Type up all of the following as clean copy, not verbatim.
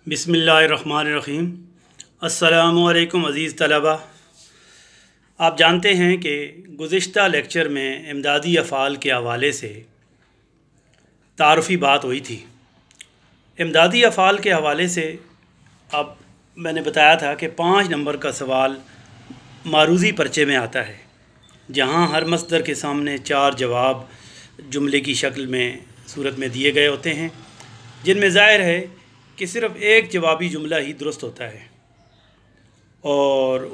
बिस्मिल्लाहिर्रहमानिर्रहीम। अस्सलामुअलैकुम अज़ीज़ तलबा। आप जानते हैं कि गुज़िश्ता लेक्चर में इमदादी अफ़ाल के हवाले से तारुफ़ी बात हुई थी। इमदादी अफ़ाल के हवाले से अब मैंने बताया था कि 5 नंबर का सवाल मारूज़ी पर्चे में आता है, जहाँ हर मस्दर के सामने 4 जवाब जुमले की शक्ल में सूरत में दिए गए होते हैं, जिनमें ज़ाहिर है कि सिर्फ़ एक जवाबी जुमला ही दुरुस्त होता है और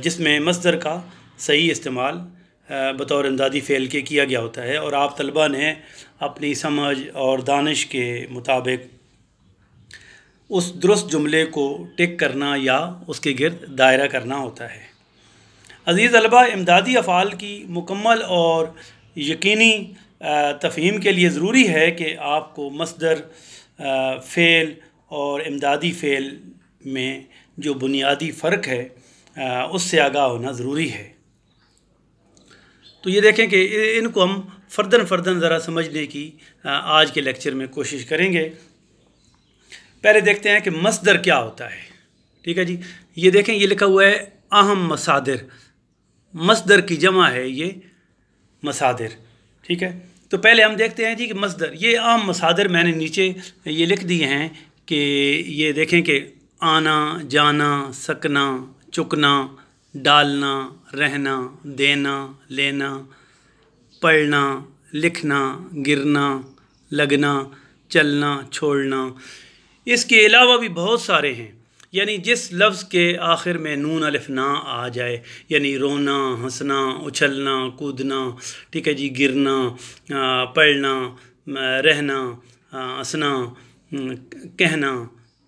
जिसमें मस्दर का सही इस्तेमाल बतौर इमदादी फ़ेल के किया गया होता है। और आप तलबा ने अपनी समझ और दानिश के मुताबिक उस दुरुस्त जुमले को टिक करना या उसके गिर्द दायरा करना होता है। अज़ीज़ तलबा, इमदादी अफ़ाल की मुकम्मल और यकीनी तफ़हीम के लिए ज़रूरी है कि आपको मस्दर, फ़ेल और इमदादी फ़ेल में जो बुनियादी फ़र्क है उससे आगाह होना ज़रूरी है। तो ये देखें कि इनको हम फ़र्दन ज़रा समझने की आज के लेक्चर में कोशिश करेंगे। पहले देखते हैं कि मस्दर क्या होता है। ठीक है जी, ये देखें, ये लिखा हुआ है अहम मसादिर। मस्दर की जमा है ये मसादिर। ठीक है, तो पहले हम देखते हैं जी कि मस्दर, ये आम मसादिर मैंने नीचे ये लिख दिए हैं कि ये देखें कि आना, जाना, सकना, चुकना, डालना, रहना, देना, लेना, पढ़ना, लिखना, गिरना, लगना, चलना, छोड़ना। इसके अलावा भी बहुत सारे हैं, यानी जिस लफ्ज़ के आखिर में नून अलिफ ना आ जाए, यानी रोना, हंसना, उछलना, कूदना, ठीक है जी, गिरना, पढ़ना, रहना, हंसना, कहना,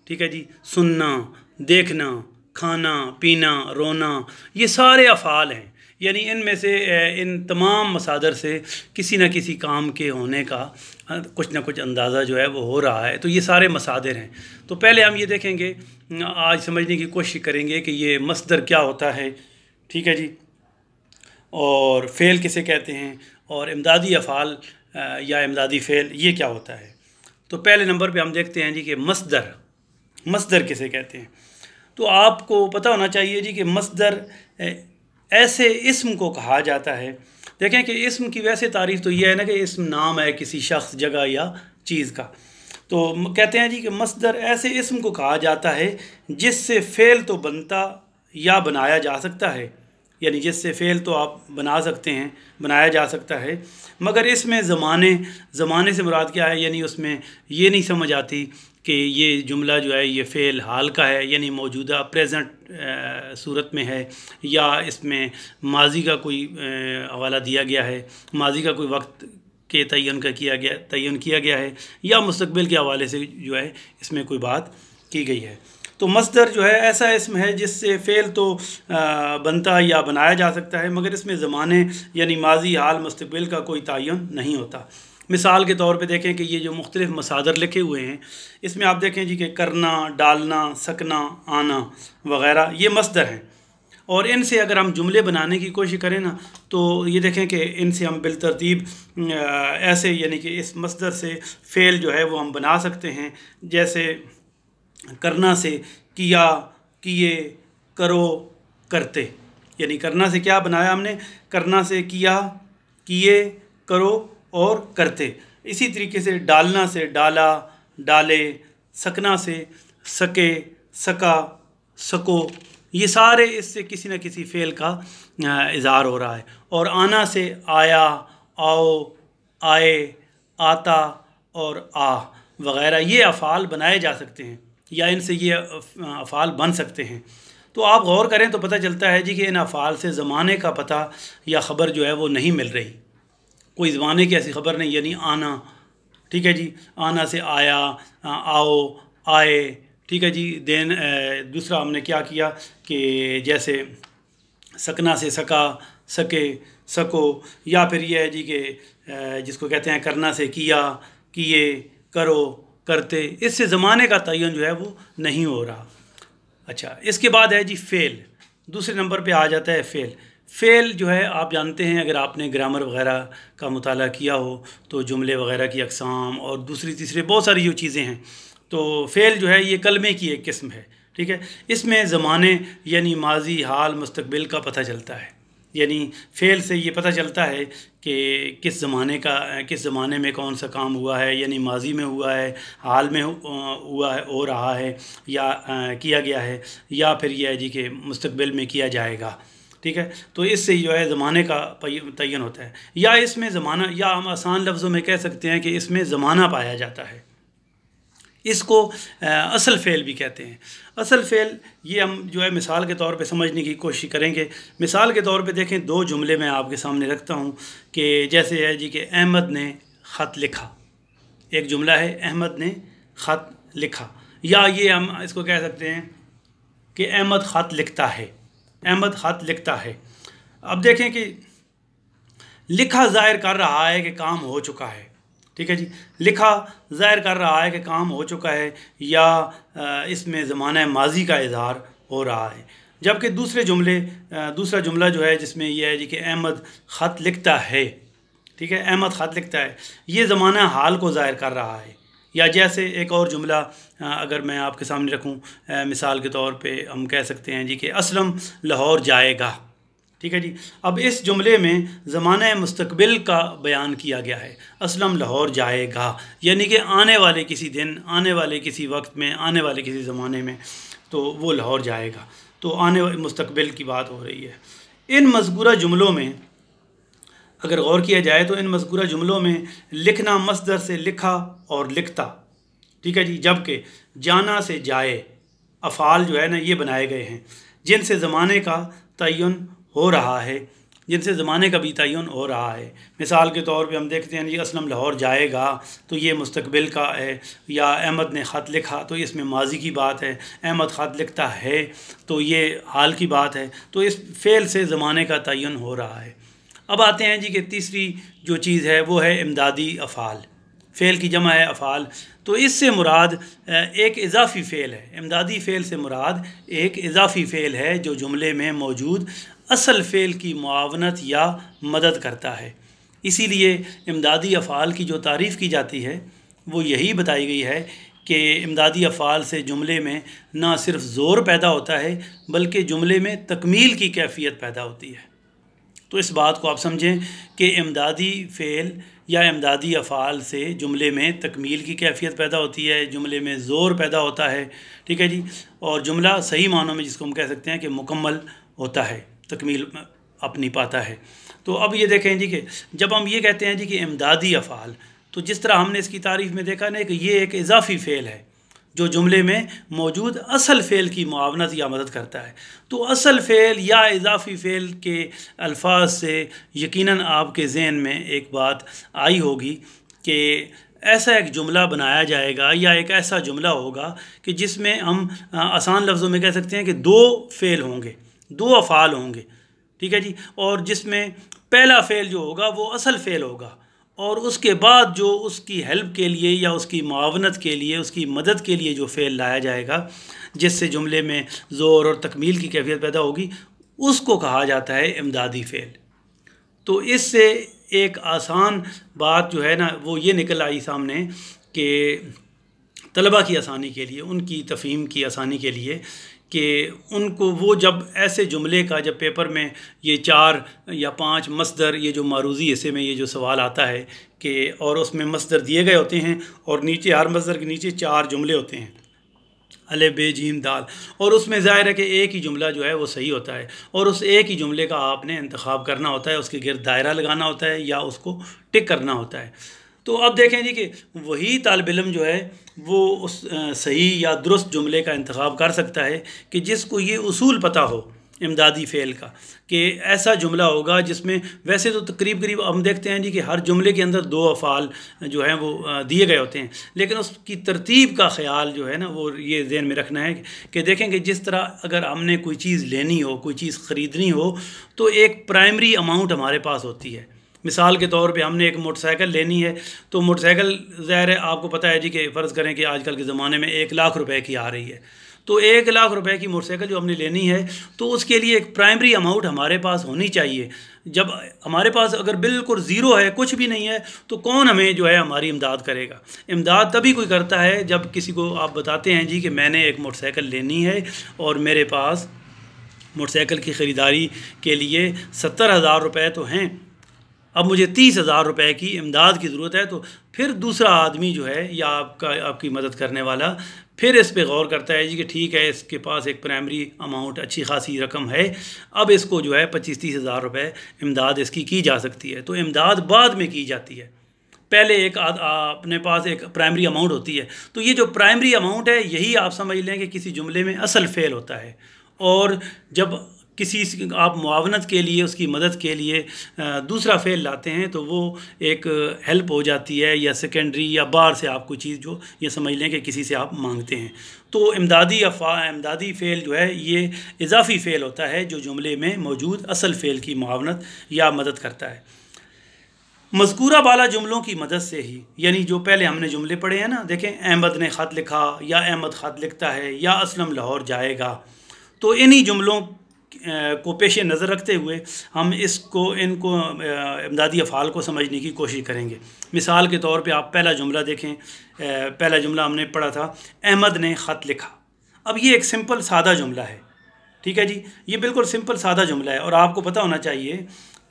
ठीक है जी, सुनना, देखना, खाना, पीना, रोना, ये सारे अफ़ाल हैं। यानी इनमें से इन तमाम मसादर से किसी न किसी काम के होने का कुछ ना कुछ अंदाज़ा जो है वो हो रहा है। तो ये सारे मसादिर हैं। तो पहले हम ये देखेंगे, आज समझने की कोशिश करेंगे कि ये मस्दर क्या होता है, ठीक है जी, और फ़ेल किसे कहते हैं, और इमदादी अफ़ाल या इमदादी फ़ेल ये क्या होता है। तो पहले नंबर पे हम देखते हैं जी कि मस्दर किसे कहते हैं। तो आपको पता होना चाहिए जी कि मस्दर ऐसे इस्म को कहा जाता है। देखें कि इस्म की वैसे तारीफ़ तो ये है ना कि इस्म नाम है किसी शख्स, जगह या चीज़ का। तो कहते हैं जी कि मस्दर ऐसे इस्म को कहा जाता है जिससे फ़ेल तो बनता या बनाया जा सकता है, यानी जिससे फ़ेल तो आप बना सकते हैं, बनाया जा सकता है, मगर इसमें ज़माने से मुराद क्या है, यानी उसमें ये नहीं समझ आती कि ये जुमला जो है ये फ़ेल हाल का है, यानी मौजूदा प्रेजेंट सूरत में है, या इसमें माजी का कोई हवाला दिया गया है, माजी का कोई वक्त के तयन किया गया है, या मुस्तकबिल के हवाले से जो है इसमें कोई बात की गई है। तो मस्दर जो है ऐसा इसम है जिससे फ़ेल तो बनता या बनाया जा सकता है, मगर इसमें ज़माने यानी माजी, हाल, मुस्तकबिल का कोई तयन नहीं होता। मिसाल के तौर पे देखें कि ये जो मुख्तलिफ़ मसादर लिखे हुए हैं, इसमें आप देखें जी कि करना, डालना, सकना, आना वग़ैरह ये मस्दर हैं, और इनसे अगर हम जुमले बनाने की कोशिश करें ना, तो ये देखें कि इनसे हम बिलतरतीब ऐसे, यानी कि इस मस्दर से फ़ेल जो है वो हम बना सकते हैं। जैसे करना से किया, किए, करो, करते, यानी करना से क्या बनाया हमने, करना से किया, किए, करो और करते। इसी तरीके से डालना से डाला, डाले, सकना से सके, सका, सको, ये सारे इससे किसी न किसी फ़ेल का इज़हार हो रहा है। और आना से आया, आओ, आए, आता और आ वग़ैरह ये अफ़ाल बनाए जा सकते हैं, या इनसे ये अफ़ाल बन सकते हैं। तो आप गौर करें तो पता चलता है जी कि इन अफ़ाल से ज़माने का पता या ख़बर जो है वो नहीं मिल रही, कोई ज़माने की ऐसी ख़बर नहीं। यानी आना, ठीक है जी, आना से आया, आओ, आए, ठीक है जी। दूसरा हमने क्या किया कि जैसे सकना से सका, सके, सको, या फिर यह है जी कि जिसको कहते हैं करना से किया, किए, करो, करते, इससे ज़माने का तयन जो है वो नहीं हो रहा। अच्छा, इसके बाद है जी फ़ेल। दूसरे नंबर पे आ जाता है फ़ेल। फ़ेल जो है आप जानते हैं, अगर आपने ग्रामर वग़ैरह का मुताला किया हो तो जुमले वग़ैरह की अक़साम और दूसरी तीसरी बहुत सारी जो चीज़ें हैं, तो फ़ेल जो है ये कलमे की एक किस्म है, ठीक है। इसमें ज़माने यानी माजी, हाल, मुस्तकबिल का पता चलता है। यानी फ़ेल से ये पता चलता है कि किस ज़माने में कौन सा काम हुआ है, यानी माजी में हुआ है, हाल में हुआ है, हो रहा है या किया गया है, या फिर यह है जी कि मुस्तकबिल में किया जाएगा, ठीक है। तो इससे जो है ज़माने का तयन होता है। या इसमें ज़माना, या हम आसान लफ्ज़ों में कह सकते हैं कि इसमें ज़माना पाया जाता है। इसको असल फ़ेल भी कहते हैं। असल फ़ेल ये हम जो है मिसाल के तौर पे समझने की कोशिश करेंगे। मिसाल के तौर पे देखें, दो जुमले मैं आपके सामने रखता हूँ कि जैसे है जी कि अहमद ने ख़त लिखा। एक जुमला है, अहमद ने ख़त लिखा, या ये हम इसको कह सकते हैं कि अहमद ख़त लिखता है, अहमद ख़त लिखता है। अब देखें कि लिखा ज़ाहिर कर रहा है कि काम हो चुका है, ठीक है जी। लिखा ज़ाहिर कर रहा है कि काम हो चुका है, या इसमें ज़माना माजी का इज़हार हो रहा है। जबकि दूसरा जुमला जो है जिसमें यह है जी कि अहमद ख़त लिखता है, ठीक है, अहमद ख़त लिखता है, ये ज़माना हाल को ज़ाहिर कर रहा है। या जैसे एक और जुमला अगर मैं आपके सामने रखूं, मिसाल के तौर पे हम कह सकते हैं जी कि असलम लाहौर जाएगा, ठीक है जी। अब इस जुमले में ज़माना मुस्तकबिल का बयान किया गया है, असलम लाहौर जाएगा, यानी कि आने वाले किसी दिन, आने वाले किसी वक्त में, आने वाले किसी ज़माने में तो वो लाहौर जाएगा। तो आने वाले मुस्तकबिल की बात हो रही है। इन मज़कूरा जुमलों में अगर गौर किया जाए तो इन मज़कूरा जुमलों में लिखना मस्दर से लिखा और लिखता, ठीक है जी। जबकि जाना से जाए अफ़ाल जो है ना ये बनाए गए हैं जिनसे ज़माने का तयन हो रहा है, जिनसे ज़माने का भी तयन हो रहा है। मिसाल के तौर पे हम देखते हैं जी असलम लाहौर जाएगा तो ये मुस्तकबिल का है, या अहमद ने ख़त लिखा तो इसमें माजी की बात है, अहमद ख़त लिखता है तो ये हाल की बात है। तो इस फ़ेल से ज़माने का तयन हो रहा है। अब आते हैं जी कि तीसरी जो चीज़ है वो है इमदादी अफ़ाल। फ़ेल की जमा है अफ़ाल, तो इससे मुराद एक इजाफ़ी फ़ेल है। इमदादी फ़ेल से मुराद एक इजाफ़ी फ़ेल है जो जुमले में मौजूद असल फ़ेल की मुआवनत या मदद करता है। इसीलिए इमदादी अफ़ाल की जो तारीफ़ की जाती है वो यही बताई गई है कि इमदादी अफ़ाल से जुमले में ना सिर्फ़ ज़ोर पैदा होता है बल्कि जुमले में तकमील की कैफ़ियत पैदा होती है। तो इस बात को आप समझें कि इमदादी फ़ेल या इमदादी अफ़ाल से जुमले में तकमील की कैफ़ियत पैदा होती है, जुमले में ज़ोर पैदा होता है, ठीक है जी। और जुमला सही मानों में जिसको हम कह सकते हैं कि मुकम्मल होता है, तकमील अपनी पाता है। तो अब ये देखें जी कि जब हम ये कहते हैं जी कि इमदादी अफ़ाल, तो जिस तरह हमने इसकी तारीफ़ में देखा ना कि ये एक इजाफ़ी फ़ेल है जो जुमले में मौजूद असल फ़ेल की मुआवनत या मदद करता है। तो असल फ़ेल या इजाफ़ी फ़ेल के अल्फाज से यकीनन आपके ज़हन में एक बात आई होगी कि ऐसा एक जुमला बनाया जाएगा या एक ऐसा जुमला होगा कि जिसमें हम आसान लफ्ज़ों में कह सकते हैं कि दो फ़ेल होंगे, दो अफ़ाल होंगे, ठीक है जी। और जिसमें पहला फ़ेल जो होगा वो असल फ़ेल होगा, और उसके बाद जो उसकी हेल्प के लिए या उसकी मुआवनत के लिए, उसकी मदद के लिए जो फ़ेल लाया जाएगा जिससे जुमले में ज़ोर और तकमील की कैफियत पैदा होगी, उसको कहा जाता है इमदादी फ़ेल। तो इससे एक आसान बात जो है ना वो ये निकल आई सामने कि तलबा की आसानी के लिए, उनकी तफ़हीम की आसानी के लिए कि उनको वो जब ऐसे जुमले का जब पेपर में ये 4 या 5 मस्दर, ये जो मारूज़ी हिस्से में ये जो सवाल आता है कि और उसमें मस्दर दिए गए होते हैं और नीचे हर मस्दर के नीचे 4 जुमले होते हैं, अलिफ बे जीम दाल, और उसमें ज़ाहिर है कि एक ही जुमला जो है वो सही होता है और उस एक ही जुमले का आपने इंतखाब करना होता है, उसके गिर्द दायरा लगाना होता है या उसको टिक करना होता है। तो अब देखें जी कि वही तालिब इल्म जो है वो उस सही या दुरुस्त जुमले का इंतखाब कर सकता है कि जिसको ये उसूल पता हो इमदादी फ़ेल का, कि ऐसा जुमला होगा जिसमें वैसे तो करीब हम देखते हैं जी कि हर जुमले के अंदर 2 अफ़ाल जो हैं वो दिए गए होते हैं, लेकिन उसकी तरतीब का ख़याल जो है ना वो ये ज़हन में रखना है कि देखें कि जिस तरह अगर हमने कोई चीज़ लेनी हो, कोई चीज़ ख़रीदनी हो, तो एक प्राइमरी अमाउंट हमारे पास होती है। मिसाल के तौर पे हमने एक मोटरसाइकिल लेनी है, तो मोटरसाइकिल ज़ाहिर है आपको पता है जी कि फ़र्ज़ करें कि आजकल के ज़माने में 1 लाख रुपए की आ रही है, तो 1 लाख रुपए की मोटरसाइकिल जो हमने लेनी है तो उसके लिए एक प्राइमरी अमाउंट हमारे पास होनी चाहिए। जब हमारे पास अगर बिल्कुल ज़ीरो है, कुछ भी नहीं है, तो कौन हमें जो है हमारी इमदाद करेगा। इमदाद तभी कोई करता है जब किसी को आप बताते हैं जी कि मैंने एक मोटरसाइकिल लेनी है और मेरे पास मोटरसाइकिल की ख़रीदारी के लिए 70,000 रुपये तो हैं, अब मुझे 30,000 रुपये की इमदाद की ज़रूरत है। तो फिर दूसरा आदमी जो है या आपकी मदद करने वाला फिर इस पे गौर करता है जी कि ठीक है, इसके पास एक प्राइमरी अमाउंट अच्छी खासी रकम है, अब इसको जो है 25-30 हज़ार रुपये इमदाद इसकी की जा सकती है। तो इमदाद बाद में की जाती है, पहले एक अपने पास एक प्राइमरी अमाउंट होती है। तो ये जो प्राइमरी अमाउंट है यही आप समझ लें कि किसी जुमले में असल फ़ेल होता है। और जब किसी आप मुआवनत के लिए, उसकी मदद के लिए दूसरा फ़ेल लाते हैं तो वो एक हेल्प हो जाती है, या सेकेंडरी या बाहर से आप कोई चीज़ जो ये समझ लें कि किसी से आप मांगते हैं। तो इमदादी फ़ेल जो है ये इजाफ़ी फ़ेल होता है जो जुमले में मौजूद असल फ़ेल की मुआवनत या मदद करता है। मज़कूरा बाला जुमलों की मदद से ही, यानी जो पहले हमने जुमले पढ़े हैं ना, देखें अहमद ने ख़त लिखा या अहमद ख़त लिखता है या असलम लाहौर जाएगा, तो इन्हीं जुमलों को पेश नज़र रखते हुए हम इनको इमदादी अफ़ाल को समझने की कोशिश करेंगे। मिसाल के तौर पे आप पहला जुमला देखें। पहला जुमला हमने पढ़ा था अहमद ने ख़त लिखा। अब ये एक सिंपल सादा जुमला है, ठीक है जी, ये बिल्कुल सिंपल सादा जुमला है। और आपको पता होना चाहिए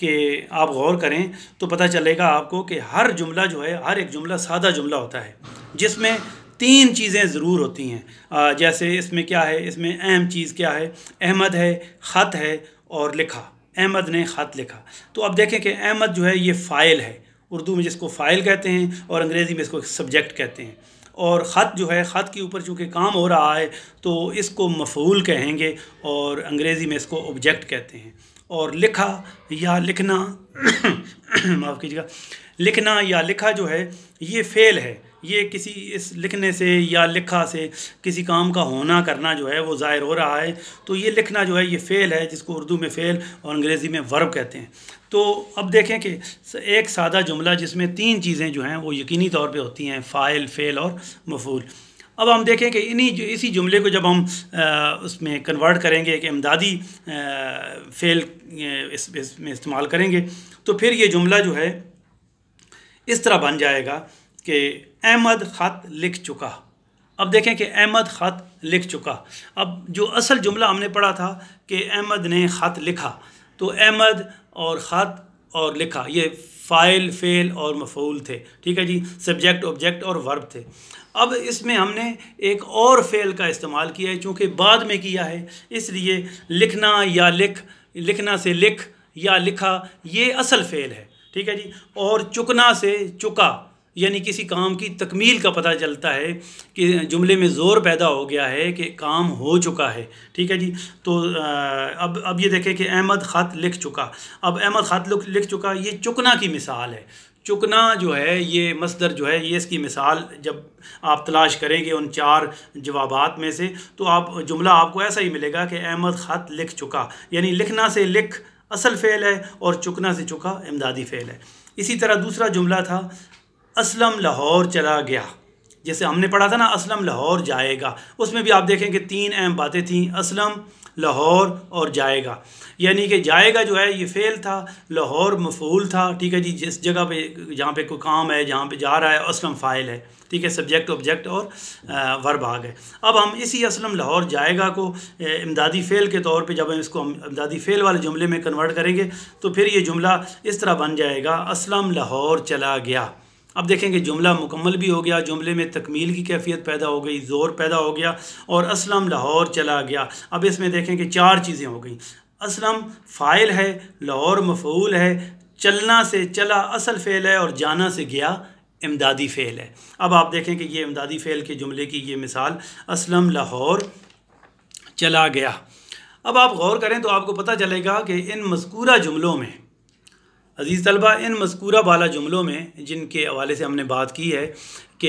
कि आप गौर करें तो पता चलेगा आपको कि हर जुमला जो है, हर एक जुमला सादा जुमला होता है जिसमें 3 चीज़ें ज़रूर होती हैं। जैसे इसमें क्या है, इसमें अहम चीज़ क्या है, अहमद है, ख़त है और लिखा। अहमद ने ख़त लिखा। तो अब देखें कि अहमद जो है ये फ़ाइल है, उर्दू में जिसको फ़ाइल कहते हैं और अंग्रेज़ी में इसको सब्जेक्ट कहते हैं। और ख़त जो है, ख़त के ऊपर चूँकि काम हो रहा है तो इसको मफ़ऊल कहेंगे और अंग्रेज़ी में इसको ऑब्जेक्ट कहते हैं। और लिखा या लिखना माफ़ कीजिएगा, लिखना या लिखा जो है ये फ़ेल है। ये किसी इस लिखने से या लिखा से किसी काम का होना करना जो है वो ज़ाहिर हो रहा है। तो ये लिखना जो है ये फ़ेल है, जिसको उर्दू में फ़ेल और अंग्रेज़ी में वर्ब कहते हैं। तो अब देखें कि एक सादा जुमला जिसमें 3 चीज़ें जो हैं वो यकीनी तौर पे होती हैं, फ़ाइल, फ़ेल और मफ़ऊल। अब हम देखें कि इसी जुमले को जब हम उसमें कन्वर्ट करेंगे कि इमदादी फ़ेल इसमें इस्तेमाल करेंगे तो फिर ये जुमला जो है इस तरह बन जाएगा कि अहमद ख़त लिख चुका। अब देखें कि अहमद ख़त लिख चुका। अब जो असल जुमला हमने पढ़ा था कि अहमद ने ख़त लिखा, तो अहमद और ख़त और लिखा ये फ़ाइल, फ़ेल और मफ़ऊल थे, ठीक है जी, सब्जेक्ट, ऑब्जेक्ट और वर्ब थे। अब इसमें हमने एक और फ़ेल का इस्तेमाल किया है, चूँकि बाद में किया है इसलिए लिखना या लिखना से लिख या लिखा ये असल फ़ेल है, ठीक है जी। और चुकना से चुका, यानी किसी काम की तकमील का पता चलता है कि जुमले में ज़ोर पैदा हो गया है कि काम हो चुका है, ठीक है जी। तो अब ये देखें कि अहमद ख़त लिख चुका। अब अहमद ख़त लिख चुका ये चुकना की मिसाल है। चुकना जो है ये मस्दर जो है ये इसकी मिसाल जब आप तलाश करेंगे उन 4 जवाबात में से तो आप जुमला आपको ऐसा ही मिलेगा कि अहमद ख़त लिख चुका, यानी लिखना से लिख असल फ़ेल है और चुकना से चुका इमदादी फ़ेल है। इसी तरह दूसरा जुमला था असलम लाहौर चला गया। जैसे हमने पढ़ा था ना असलम लाहौर जाएगा, उसमें भी आप देखें कि 3 अहम बातें थीं, असलम, लाहौर और जाएगा। यानी कि जाएगा जो है ये फ़ेल था, लाहौर मफ़ऊल था, ठीक है जी, जिस जगह पे जहाँ पे कोई काम है, जहाँ पे जा रहा है, असलम फ़ाइल है, ठीक है, सब्जेक्ट, ऑब्जेक्ट और वर्ब आ गए। अब हम इसी असलम लाहौर जाएगा को इमदादी फ़ेल के तौर पे जब हम इसको इमदादी फ़ेल वाले जुमले में कन्वर्ट करेंगे तो फिर ये जुमला इस तरह बन जाएगा असलम लाहौर चला गया। अब देखेंगे जुमला मुकम्मल भी हो गया, जुमले में तकमील की कैफियत पैदा हो गई, ज़ोर पैदा हो गया और असलम लाहौर चला गया। अब इसमें देखें कि 4 चीज़ें हो गई। असलम फ़ाइल है, लाहौर मफ़ऊल है, चलना से चला असल फ़ेल है और जाना से गया इमदादी फ़ेल है। अब आप देखें कि ये इमदादी फ़ेल के जुमले की ये मिसाल असलम लाहौर चला गया। अब आप गौर करें तो आपको पता चलेगा कि इन मज़कूरा जुमलों में, अज़ीज़ तलबा, इन मज़कूरा बाला जुमलों में जिनके हवाले से हमने बात की है कि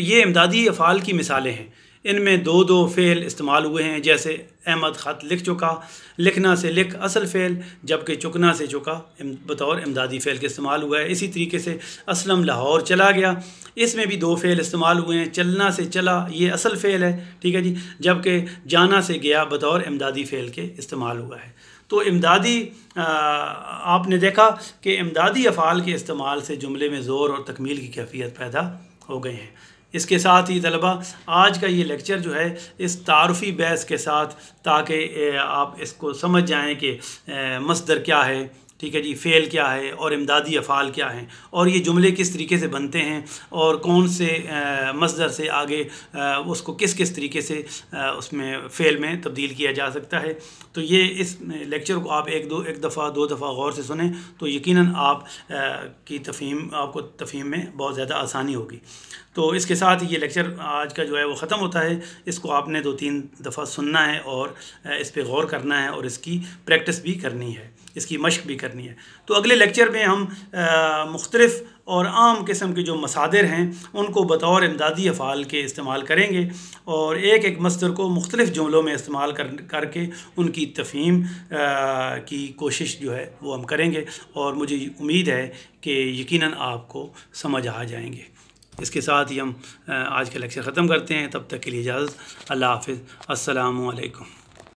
ये इमदादी अफ़ाल की मिसालें हैं। इनमें दो दो फ़ेल इस्तेमाल हुए हैं, जैसे अहमद ख़त लिख चुका, लिखना से लिख असल फ़ेल, जबकि चुकना से चुका बतौर इमदादी फ़ेल के इस्तेमाल हुआ है। इसी तरीके से असलम लाहौर चला गया, इसमें भी दो फ़ेल इस्तेमाल हुए हैं, चलना से चला ये असल फ़ेल है, ठीक है जी, जबकि जाना से गया बतौर इमदादी फ़ेल के इस्तेमाल हुआ है। तो इमदादी आपने देखा कि इमदादी अफ़ाल के इस्तेमाल से जुमले में ज़ोर और तकमील की कैफियत पैदा हो गए हैं। इसके साथ ही तलबा आज का ये लेक्चर जो है इस तारुफ़ी बहस के साथ, ताकि आप इसको समझ जाएं कि मस्दर क्या है, ठीक है जी, फ़ेल क्या है और इमदादी अफ़ाल क्या हैं, और ये जुमले किस तरीके से बनते हैं, और कौन से मस्दर से आगे उसको किस किस तरीके से उसमें फ़ेल में तब्दील किया जा सकता है। तो ये इस लेक्चर को आप एक दफ़ा दो दफ़ा गौर से सुने तो यकीनन आप की आपको तफ़हीम में बहुत ज़्यादा आसानी होगी। तो इसके साथ ये लेक्चर आज का जो है वो ख़त्म होता है। इसको आपने 2-3 दफ़ा सुनना है और इस पर गौर करना है और इसकी प्रैक्टिस भी करनी है, इसकी मशक भी करनी है। तो अगले लेक्चर में हम मुख्तलिफ़ और आम किस्म के जो मसादिर हैं उनको बतौर इमदादी अफ़ाल के इस्तेमाल करेंगे, और एक एक मस्दर को मुख्तलिफ़ जुमलों में इस्तेमाल करके उनकी तफ़हीम की कोशिश जो है वो हम करेंगे, और मुझे उम्मीद है कि यकीनन आपको समझ आ जाएंगे। इसके साथ ही हम आज का लेक्चर ख़त्म करते हैं। तब तक के लिए इजाज़त। अल्लाह हाफ़िज़। अस्सलामु अलैकुम।